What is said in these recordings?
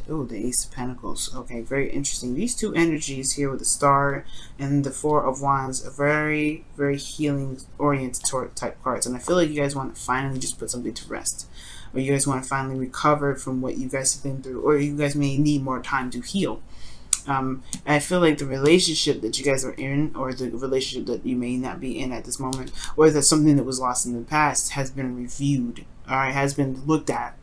Oh, the Ace of Pentacles. Okay, very interesting. These two energies here with the Star and the Four of Wands are very, very healing oriented type cards. And I feel like you guys want to finally just put something to rest. Or you guys want to finally recover from what you guys have been through. Or you guys may need more time to heal. I feel like the relationship that you guys are in, or the relationship that you may not be in at this moment, or that something that was lost in the past has been reviewed, alright, has been looked at,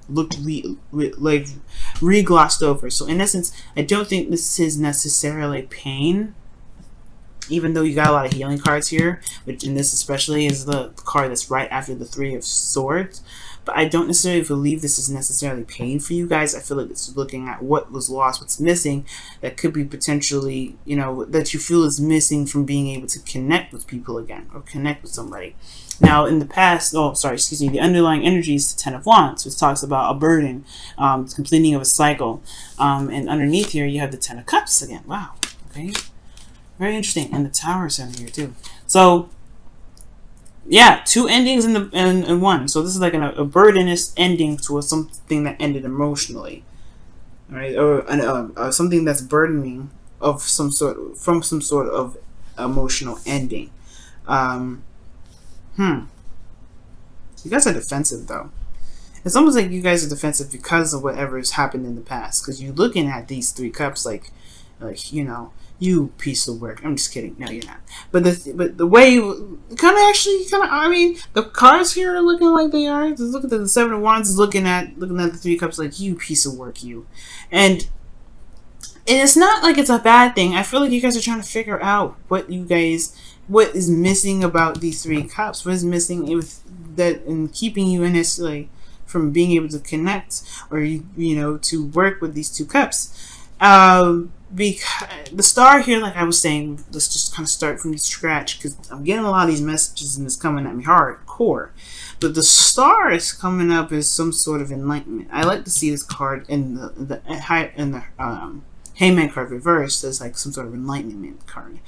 re-glossed over. So in essence, I don't think this is necessarily pain, even though you got a lot of healing cards here, which in this especially is the card that's right after the Three of Swords. But I don't necessarily believe this is necessarily pain for you guys. I feel like it's looking at what was lost, what's missing, that could be potentially, you know, that you feel is missing from being able to connect with people again, or connect with somebody. Now, in the past, the underlying energy is the Ten of Wands, which talks about a burden, completing of a cycle. And underneath here, you have the Ten of Cups again. Wow. Okay. Very interesting. And the Tower center here, too. So, yeah, two endings in one. So this is like a burdenous ending to something that ended emotionally, all right, or something that's burdening of some sort, from some sort of emotional ending. You guys are defensive though. It's almost like you guys are defensive because of whatever has happened in the past. Because you're looking at these three cups like you know, you piece of work. I'm just kidding. No, you're not. But the way you I mean, the cards here are looking like they are. Just look at the Seven of Wands is looking at the Three Cups like, you piece of work, you. And it's not like it's a bad thing. I feel like you guys are trying to figure out what is missing about these Three Cups. What is missing with that and keeping you in this, like, from being able to connect, or you know, to work with these two cups. Because the Star here, like I was saying, let's just kind of start from scratch, because I'm getting a lot of these messages and it's coming at me hardcore. But the Star is coming up as some sort of enlightenment. I like to see this card in the Hangman card reversed as like some sort of enlightenment card.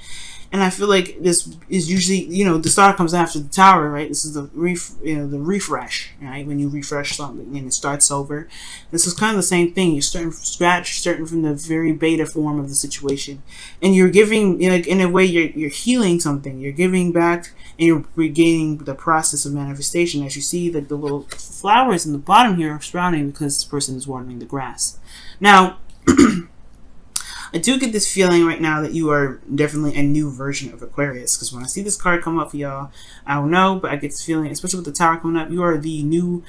And I feel like this is usually, you know, the Star comes after the Tower, right? This is the the refresh, right? When you refresh something and it starts over. This is kind of the same thing. You're starting from scratch, starting from the very beta form of the situation, and you're giving, you know, in a way, you're healing something. You're giving back, and you're regaining the process of manifestation. As you see that the little flowers in the bottom here are sprouting because this person is watering the grass. Now. I do get this feeling right now that you are definitely a new version of Aquarius, because when I see this card come up for y'all, I don't know, but I get this feeling, especially with the Tower coming up, you are the new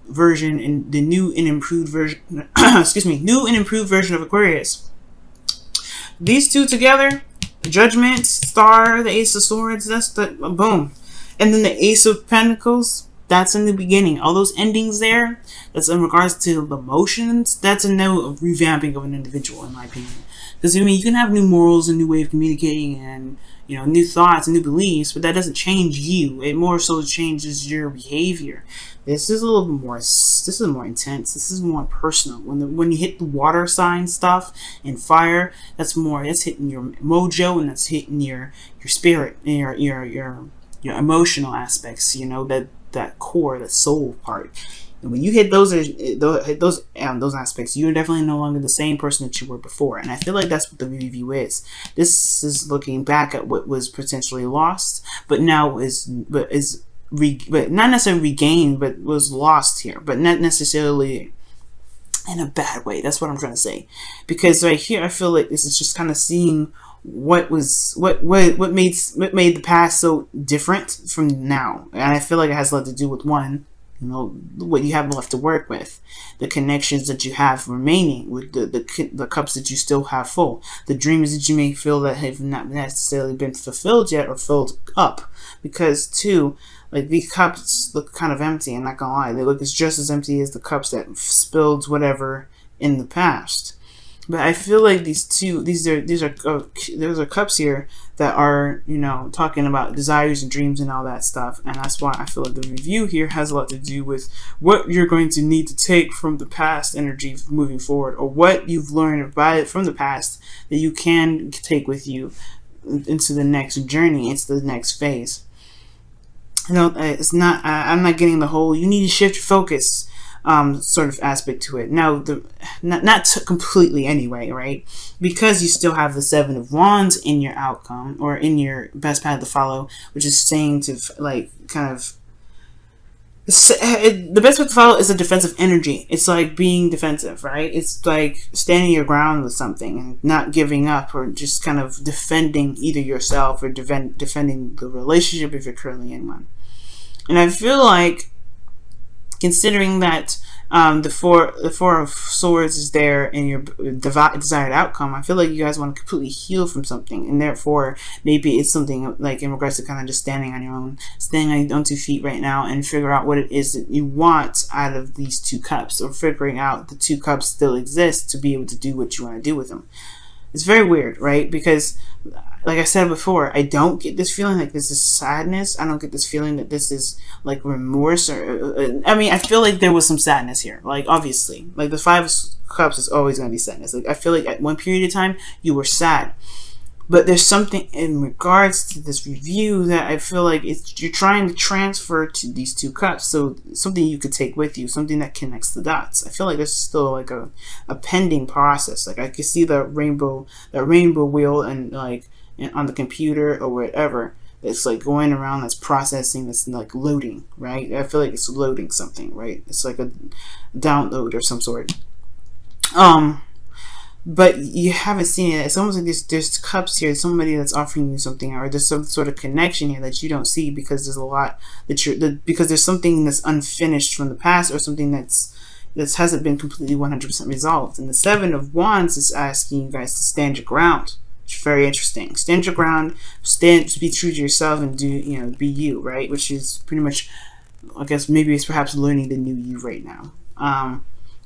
version and the new and improved version excuse me, new and improved version of Aquarius. These two together, Judgment, Star, the Ace of Swords, that's the boom. And then the Ace of Pentacles, that's in the beginning. All those endings there, that's in regards to the emotions, that's a no revamping of an individual, in my opinion. Because, I mean, you can have new morals, a new way of communicating, and, you know, new thoughts and new beliefs, but that doesn't change you. It more so changes your behavior. This is a little bit more, this is more intense. This is more personal. When you hit the water sign stuff and fire, that's hitting your mojo, and that's hitting your spirit, and your emotional aspects, you know, that core, that soul part. And when you hit those aspects, you're definitely no longer the same person that you were before. And I feel like that's what the review is. This is looking back at what was potentially lost, but now but not necessarily regained, but was lost here, but not necessarily in a bad way. That's what I'm trying to say. Because right here, I feel like this is just kind of seeing what made the past so different from now. And I feel like it has a lot to do with, one, you know, what you have left to work with, the connections that you have remaining with the cups that you still have full, the dreams that you may feel that have not necessarily been fulfilled yet or filled up. Because two, like, these cups look kind of empty. I'm not gonna lie, they look just as empty as the cups that spilled whatever in the past. But I feel like these are cups here that are, you know, talking about desires and dreams and all that stuff. And that's why I feel like the review here has a lot to do with what you're going to need to take from the past energy moving forward, or what you've learned from the past that you can take with you into the next journey, into the next phase. You know, it's not, I'm not getting the whole, you need to shift your focus. sort of aspect to it. Now, not completely anyway, right? Because you still have the Seven of Wands in your outcome, or in your best path to follow, which is saying to, like, kind of, the best way to follow is a defensive energy. It's like being defensive, right? It's like standing your ground with something and not giving up, or just kind of defending either yourself or defending the relationship if you're currently in one. And I feel like, considering that the four of swords is there in your desired outcome, I feel like you guys want to completely heal from something, and therefore maybe it's something like in regards to kind of just standing on your own, standing on your own 2 feet right now, and figure out what it is that you want out of these 2 cups, or figuring out the 2 cups still exist to be able to do what you want to do with them. It's very weird, right? Because, like I said before, I don't get this feeling like this is sadness. I don't get this feeling that this is like remorse, or I mean, I feel like there was some sadness here. Like, obviously, like the 5 of Cups is always going to be sadness. Like, I feel like at one period of time you were sad, but there's something in regards to this review that I feel like you're trying to transfer to these 2 cups. So something you could take with you, something that connects the dots. I feel like there's still like a pending process. Like, I could see the rainbow wheel, and like on the computer or whatever, it's like going around, that's processing, that's like loading, right? I feel like it's loading something, right? It's like a download or some sort. But you haven't seen it. It's almost like there's cups here, somebody that's offering you something, or there's some sort of connection here that you don't see, because there's a lot that because there's something that's unfinished from the past, or something that hasn't been completely 100% resolved. And the 7 of Wands is asking you guys to stand your ground. It's very interesting. Stand your ground, be true to yourself, and be you, right? Which is pretty much, I guess, maybe it's perhaps learning the new you right now.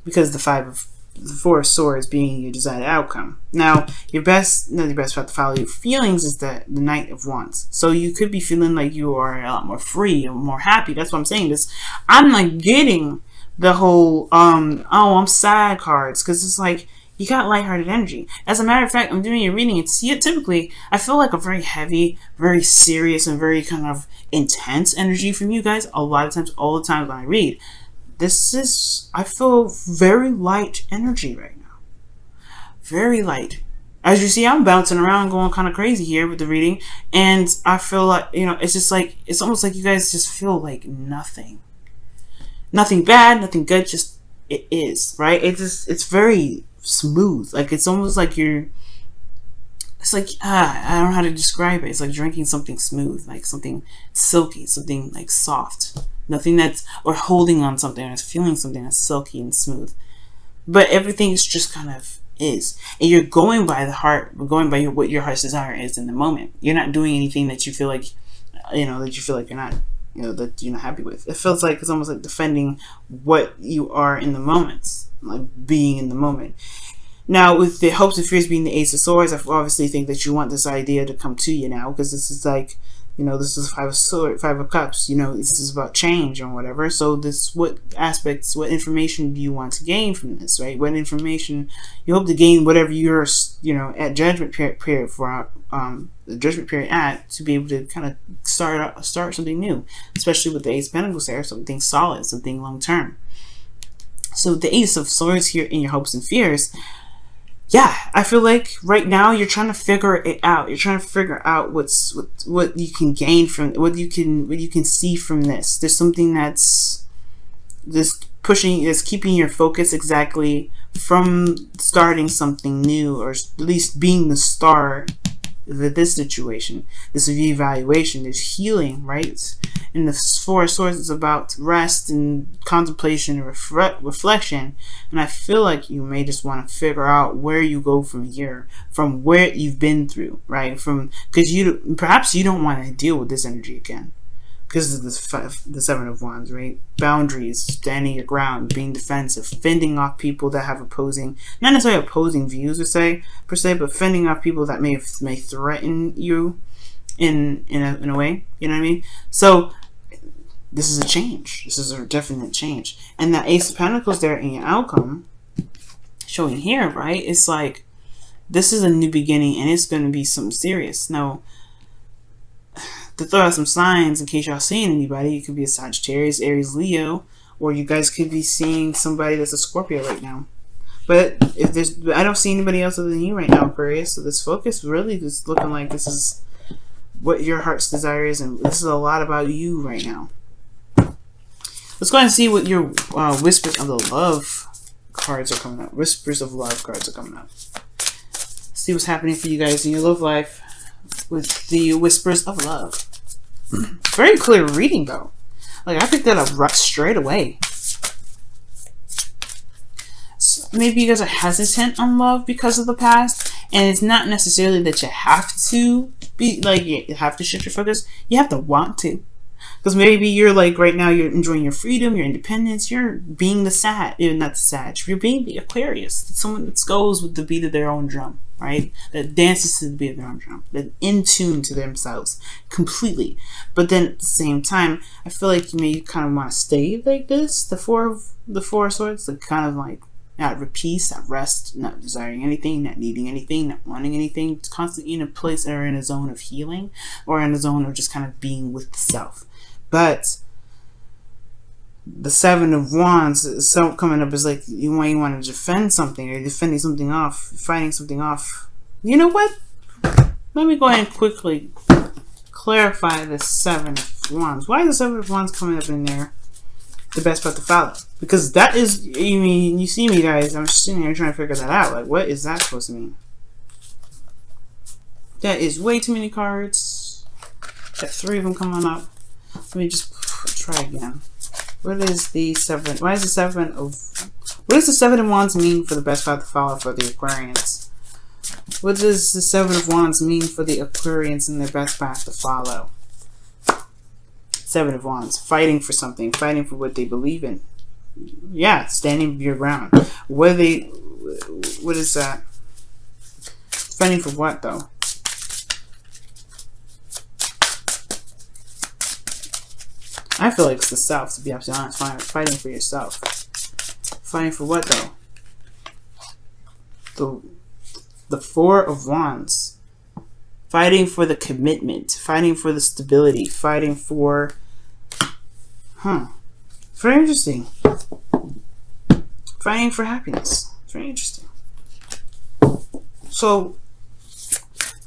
Because the 4 of Swords being your desired outcome. Now, your best path to follow your feelings is the Knight of Wands. So you could be feeling like you are a lot more free or more happy. That's what I'm saying. I'm like getting the whole oh, I'm sad cards, because it's like you got lighthearted energy. As a matter of fact, I'm doing a reading, and typically I feel like a very heavy, very serious, and very kind of intense energy from you guys a lot of times, all the time when I read. I feel very light energy right now. Very light. As you see, I'm bouncing around, going kind of crazy here with the reading, and I feel like, it's just like, it's almost like you guys just feel like nothing. Nothing bad, nothing good, just it is, right? It's very smooth. Like, it's almost like it's like, I don't know how to describe it. It's like drinking something smooth, like something silky, something like soft. Nothing or holding on something, or feeling something that's silky and smooth. But everything is just kind of is. And you're going by the heart, what your heart's desire is in the moment. You're not doing anything that you feel like, you're not, that you're not happy with. It feels like it's almost like defending what you are in the moment, like being in the moment. Now, with the hopes and fears being the Ace of Swords, I obviously think that you want this idea to come to you now, because this is like, this is 5 of Cups. This is about change or whatever. So what information do you want to gain from this, right? What information you hope to gain, whatever you're, at judgment period for the judgment period to be able to kind of start something new, especially with the Ace of Pentacles there, something solid, something long term. So the Ace of Swords here in your hopes and fears. Yeah, I feel like right now you're trying to figure it out. You're trying to figure out what you can gain from, what you can see from this. There's something that's keeping your focus exactly from starting something new, or at least being the star of this situation. This reevaluation, there's healing, right? And the 4 of Swords is about rest and contemplation and reflection. And I feel like you may just want to figure out where you go from here, from where you've been through, right? Because perhaps you don't want to deal with this energy again, because of the 7 of Wands, right? Boundaries, standing your ground, being defensive, fending off people that have not necessarily opposing views per se, but fending off people that may threaten you in a way. You know what I mean? So this is a change. This is a definite change. And that Ace of Pentacles there in your outcome, showing here, right? It's like, this is a new beginning, and it's going to be something serious. Now, to throw out some signs in case y'all seeing anybody, it could be a Sagittarius, Aries, Leo, or you guys could be seeing somebody that's a Scorpio right now. But if there's, I don't see anybody else other than you right now, Aquarius. So this focus really is looking like this is what your heart's desire is, and this is a lot about you right now. Let's go ahead and see what your Whispers of the Love cards are coming up. Whispers of Love cards are coming up. See what's happening for you guys in your love life with the Whispers of Love. Very clear reading, though. Like, I picked that up straight away. So maybe you guys are hesitant on love because of the past, and it's not necessarily that you have to be, like, you have to shift your focus. You have to want to. Because maybe you're like, right now, you're enjoying your freedom, your independence, you're being the Sag, not the Sag, you're being the Aquarius. It's someone that goes with the beat of their own drum, right? That dances to the beat of their own drum. That in tune to themselves completely. But then at the same time, I feel like you may kind of want to stay like this, the Four of Swords, like kind of like at peace, at rest, not desiring anything, not needing anything, not wanting anything. It's constantly in a place or in a zone of healing, or in a zone of just kind of being with the self. But the Seven of Wands is coming up is like you might want to defend something, or you're defending something off, fighting something off. You know what? Let me go ahead and quickly clarify the Seven of Wands. Why is the Seven of Wands coming up in there? The best path to follow. Because that is, you see me, guys, I'm just sitting here trying to figure that out. Like, what is that supposed to mean? That is way too many cards. Got 3 of them coming up. Let me just try again. What is the Seven? Why is the Seven of? What does the Seven of Wands mean for the best path to follow for the Aquarians? What does the Seven of Wands mean for the Aquarians and their best path to follow? Seven of Wands, fighting for something, fighting for what they believe in. Yeah, standing your ground. What is that? Fighting for what, though? I feel like it's the self, to be absolutely honest. Fighting for yourself. Fighting for what, though? The Four of Wands. Fighting for the commitment. Fighting for the stability. Fighting for... Very interesting. Fighting for happiness. Very interesting. So...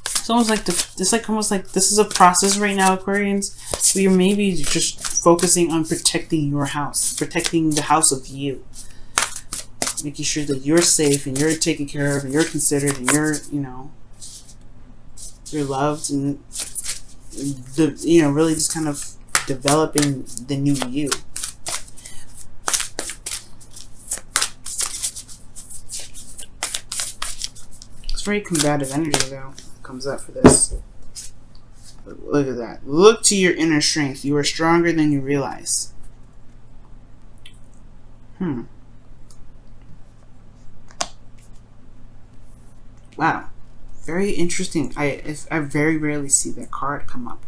It's almost like this is a process right now, Aquarians, where you're maybe just focusing on protecting your house, protecting the house of you, making sure that you're safe and you're taken care of and you're considered and you're, you're loved, and really just kind of developing the new you. It's very combative energy, though. Comes up for this. Look at that. Look to your inner strength. You are stronger than you realize. Wow. Very interesting. I very rarely see that card come up.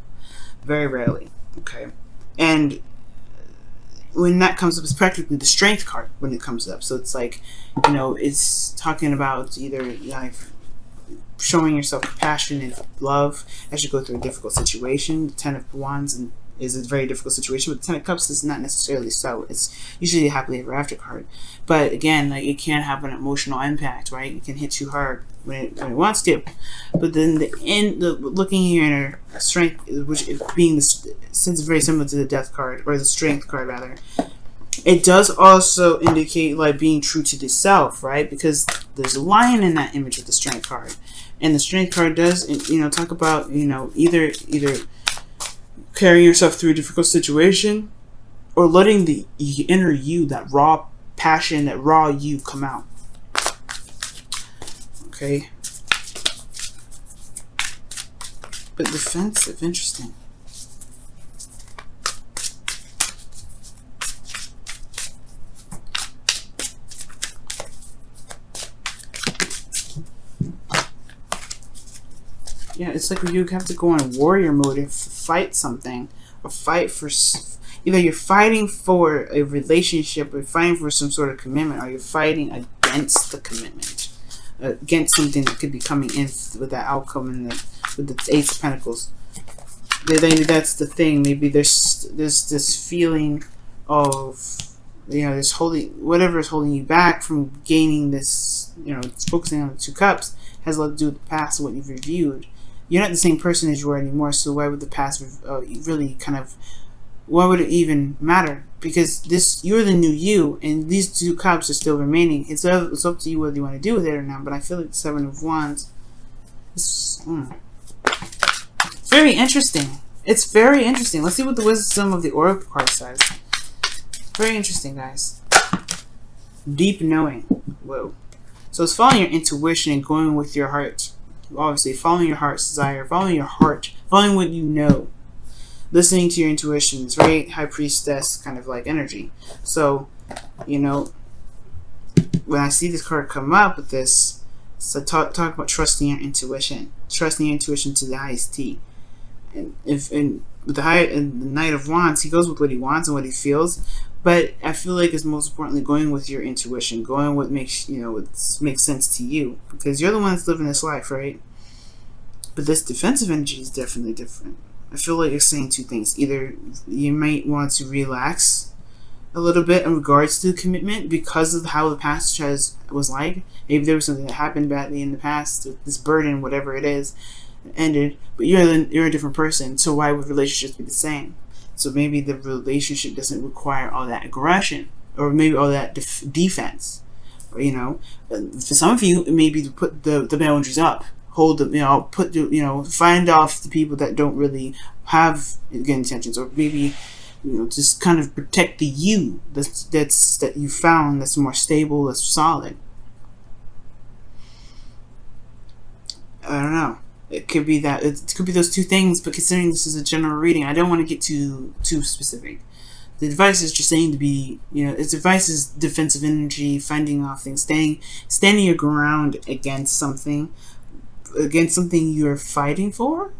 Very rarely. Okay. And when that comes up, it's practically the strength card when it comes up. So it's like, it's talking about either like showing yourself compassion and love as you go through a difficult situation. The Ten of Wands is a very difficult situation, but the Ten of Cups is not necessarily so. It's usually a happily ever after card. But again, like, it can have an emotional impact, right? It can hit you hard when it wants to. But then looking here in her strength, which being since it's very similar to the Death card, or the Strength card rather, it does also indicate like being true to the self, right? Because there's a lion in that image of the Strength card. And the Strength card does, talk about, either carrying yourself through a difficult situation, or letting the inner you, that raw passion, that raw you come out. Okay. But defensive, interesting. Yeah, it's like you have to go on warrior mode and fight something, or fight for, either you're fighting for a relationship, or fighting for some sort of commitment, or you're fighting against the commitment, against something that could be coming in with that outcome with the Ace of Pentacles. Maybe that's the thing. Maybe there's this feeling of this holding, whatever is holding you back from gaining this, it's focusing on the two cups, has a lot to do with the past and what you've reviewed. You're not the same person as you were anymore, so why would the past really kind of, why would it even matter? Because you're the new you, and these two cups are still remaining. It's up to you whether you want to do with it or not, but I feel like the Seven of Wands is very interesting. It's very interesting. Let's see what the wisdom of the Oracle card says. Very interesting, guys. Deep knowing. Whoa. So it's following your intuition and going with your heart. Obviously, following your heart's desire, following your heart, following what you know. Listening to your intuition. It's very High Priestess kind of like energy. So, when I see this card come up with this, so talk about trusting your intuition. Trusting your intuition to the highest T. And with the Knight of Wands, he goes with what he wants and what he feels, but I feel like it's most importantly going with your intuition, going what makes what makes sense to you, because you're the one that's living this life, right? But this defensive energy is definitely different. I feel like it's saying two things. Either you might want to relax a little bit in regards to the commitment because of how the past was like. Maybe there was something that happened badly in the past, this burden, whatever it is, ended, but you're a different person, so why would relationships be the same? So maybe the relationship doesn't require all that aggression, or maybe all that defense, or, for some of you it may be to put the boundaries up, hold them, find off the people that don't really have good intentions, or maybe just kind of protect the you that you found that's more stable, that's solid. I don't know. It could be that. It could be those two things, but considering this is a general reading, I don't want to get too specific. The advice is just saying to be, its advice is defensive energy, finding off things, standing your ground against something you're fighting for,